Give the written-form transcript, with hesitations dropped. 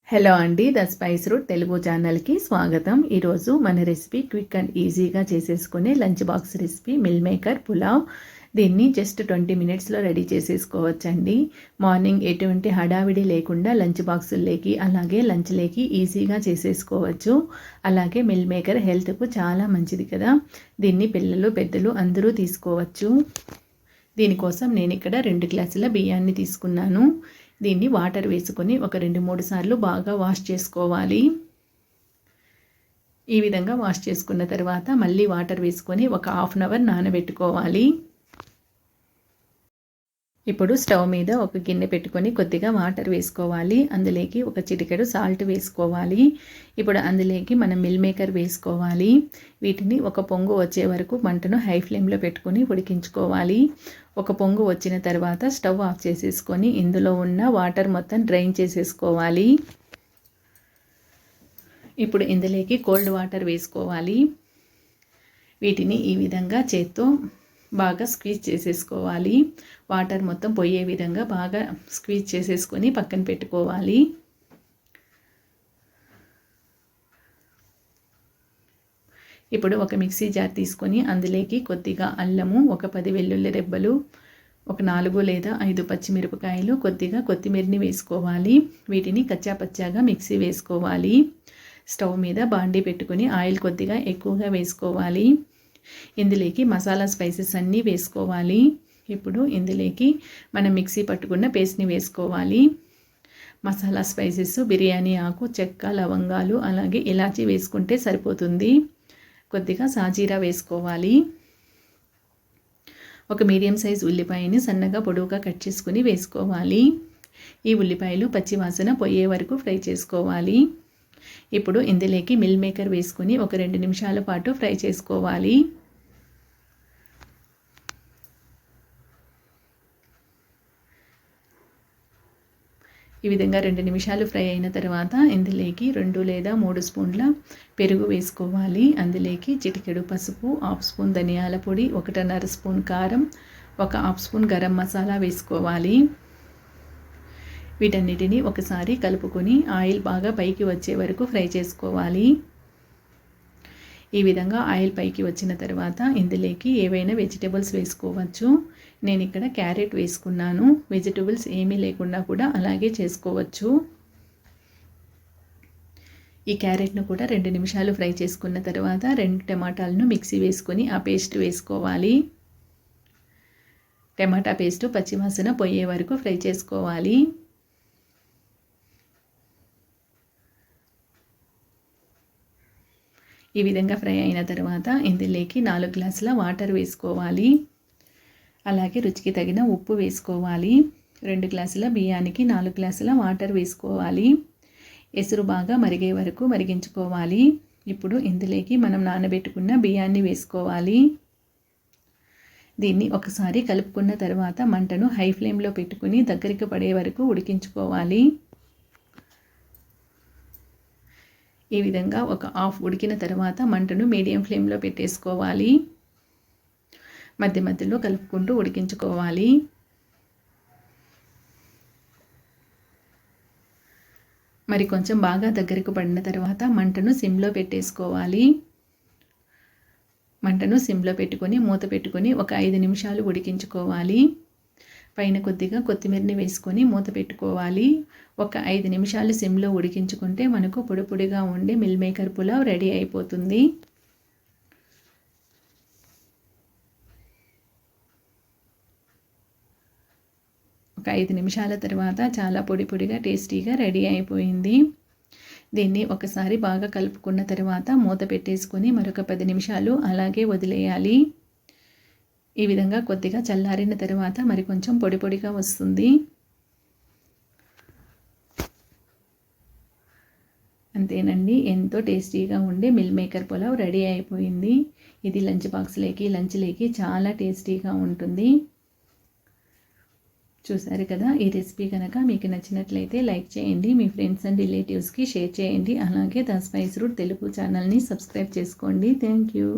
Hello అండి, the spice route Telugu ఛానల్కి స్వాగతం. ఈరోజు మన రెసిపీ క్విక్ అండ్ ఈజీగా చేసేసుకునే lunch box recipe meal maker pulao. దీన్ని జస్ట్ 20 మినిట్స్లో రెడీ చేసేసుకోవచ్చండి. మార్నింగ్ ఎటువంటి హడావిడి లేకుండా లంచ్ బాక్సుల్లోకి అలాగే లంచ్లోకి ఈజీగా చేసేసుకోవచ్చు. అలాగే మిల్ మేకర్ హెల్త్కు చాలా మంచిది కదా. దీన్ని పిల్లలు పెద్దలు అందరూ తీసుకోవచ్చు. దీనికోసం నేను ఇక్కడ 2 గ్లాసుల బియ్యాన్ని తీసుకున్నాను. దీన్ని వాటర్ వేసుకొని ఒక 2-3 సార్లు బాగా వాష్ చేసుకోవాలి. ఈ విధంగా వాష్ చేసుకున్న తర్వాత మళ్ళీ వాటర్ వేసుకొని ఒక హాఫ్ అన్ అవర్ నానబెట్టుకోవాలి. ఇప్పుడు స్టవ్ మీద ఒక గిన్నె పెట్టుకొని కొద్దిగా వాటర్ వేసుకోవాలి. అందులోకి ఒక చిటికెడు సాల్ట్ వేసుకోవాలి. ఇప్పుడు అందులోకి మనం మిల్ మేకర్ వేసుకోవాలి. వీటిని ఒక పొంగు వచ్చే వరకు మంటను హై ఫ్లేమ్లో పెట్టుకొని ఉడికించుకోవాలి. ఒక పొంగు వచ్చిన తర్వాత స్టవ్ ఆఫ్ చేసేసుకొని ఇందులో ఉన్న వాటర్ మొత్తం డ్రైన్ చేసేసుకోవాలి. ఇప్పుడు ఇందులోకి కోల్డ్ వాటర్ వేసుకోవాలి. వీటిని ఈ విధంగా చేత్తో బాగా స్క్వీజ్ చేసేసుకోవాలి. వాటర్ మొత్తం పోయే విధంగా బాగా స్క్వీజ్ చేసేసుకొని పక్కన పెట్టుకోవాలి. ఇప్పుడు ఒక మిక్సీ జార్ తీసుకొని అందులోకి కొద్దిగా అల్లము, ఒక 10 వెల్లుల్లి రెబ్బలు, ఒక 4 లేదా 5 పచ్చిమిరపకాయలు, కొద్దిగా కొత్తిమీరని వేసుకోవాలి. వీటిని కచ్చాపచ్చాగా మిక్సీ వేసుకోవాలి. స్టవ్ మీద బాండీ పెట్టుకొని ఆయిల్ కొద్దిగా ఎక్కువగా వేసుకోవాలి. ఇందులోకి మసాలా స్పైసెస్ అన్నీ వేసుకోవాలి. ఇప్పుడు ఇందులోకి మనం మిక్సీ పట్టుకున్న పేస్ట్ని వేసుకోవాలి. మసాలా స్పైసెస్ బిర్యానీ ఆకు, చెక్క, లవంగాలు, అలాగే ఇలాచీ వేసుకుంటే సరిపోతుంది. కొద్దిగా సాజీరా వేసుకోవాలి. ఒక మీడియం సైజ్ ఉల్లిపాయని సన్నగా పొడవుగా కట్ చేసుకుని వేసుకోవాలి. ఈ ఉల్లిపాయలు పచ్చివాసన పోయే వరకు ఫ్రై చేసుకోవాలి. ఇప్పుడు ఇందులోకి మిల్ మేకర్ వేసుకుని ఒక 2 నిమిషాల పాటు ఫ్రై చేసుకోవాలి. ఈ విధంగా 2 నిమిషాలు ఫ్రై అయిన తర్వాత ఇందులోకి 2 లేదా 3 స్పూన్ల పెరుగు వేసుకోవాలి. అందులోకి చిటికెడు పసుపు, హాఫ్ స్పూన్ ధనియాల పొడి, 1.5 స్పూన్ కారం, ఒక హాఫ్ స్పూన్ గరం మసాలా వేసుకోవాలి. వీటన్నిటిని ఒకసారి కలుపుకొని ఆయిల్ బాగా పైకి వచ్చే వరకు ఫ్రై చేసుకోవాలి. ఈ విధంగా ఆయిల్ పైకి వచ్చిన తర్వాత ఇందులోకి ఏవైనా వెజిటేబుల్స్ వేసుకోవచ్చు. నేను ఇక్కడ క్యారెట్ వేసుకున్నాను. వెజిటేబుల్స్ ఏమీ లేకుండా కూడా అలాగే చేసుకోవచ్చు. ఈ క్యారెట్ను కూడా 2 నిమిషాలు ఫ్రై చేసుకున్న తర్వాత 2 టమాటాలను మిక్సీ వేసుకొని ఆ పేస్ట్ వేసుకోవాలి. టమాటా పేస్టు పచ్చివాసన పోయే వరకు ఫ్రై చేసుకోవాలి. ఈ విధంగా ఫ్రై అయిన తర్వాత ఇందులోకి 4 గ్లాసుల వాటర్ వేసుకోవాలి. అలాగే రుచికి తగిన ఉప్పు వేసుకోవాలి. 2 గ్లాసుల బియ్యానికి 4 గ్లాసుల వాటర్ వేసుకోవాలి. ఎసురు బాగా మరిగే వరకు మరిగించుకోవాలి. ఇప్పుడు ఇందులోకి మనం నానబెట్టుకున్న బియ్యాన్ని వేసుకోవాలి. దీన్ని ఒకసారి కలుపుకున్న తర్వాత మంటను హై ఫ్లేమ్లో పెట్టుకుని దగ్గరికి పడే వరకు ఉడికించుకోవాలి. ఈ విధంగా ఒక హాఫ్ ఉడికిన తర్వాత మంటను మీడియం ఫ్లేమ్లో పెట్టేసుకోవాలి. మధ్య మధ్యలో కలుపుకుంటూ ఉడికించుకోవాలి. మరి కొంచెం బాగా దగ్గరకు పడిన తర్వాత మంటను సిమ్లో పెట్టేసుకోవాలి. మంటను సిమ్లో పెట్టుకొని మూత పెట్టుకొని ఒక 5 నిమిషాలు ఉడికించుకోవాలి. పైన కొద్దిగా కొత్తిమీరని వేసుకొని మూత పెట్టుకోవాలి. ఒక 5 నిమిషాలు సిమ్లో ఉడికించుకుంటే మనకు పొడి పొడిగా ఉండే మిల్ మేకర్ పులావ్ రెడీ అయిపోతుంది. ఒక 5 నిమిషాల తర్వాత చాలా పొడి పొడిగా టేస్టీగా రెడీ అయిపోయింది. దీన్ని ఒకసారి బాగా కలుపుకున్న తర్వాత మూత పెట్టేసుకొని మరొక 10 నిమిషాలు అలాగే వదిలేయాలి. ఈ విధంగా కొద్దిగా చల్లారిన తర్వాత మరి కొంచెం పొడి పొడిగా వస్తుంది. అంతేనండి, ఎంతో టేస్టీగా ఉండే మిల్ మేకర్ పులావ్ రెడీ అయిపోయింది. ఇది లంచ్ లంచ్లోకి చాలా టేస్టీగా ఉంటుంది. చూసారు కదా. ఈ రెసిపీ కనుక మీకు నచ్చినట్లయితే లైక్ చేయండి, మీ ఫ్రెండ్స్ అండ్ రిలేటివ్స్కి షేర్ చేయండి. అలాగే ద స్పైస్ రూట్ తెలుగు ఛానల్ని సబ్స్క్రైబ్ చేసుకోండి. Thank you.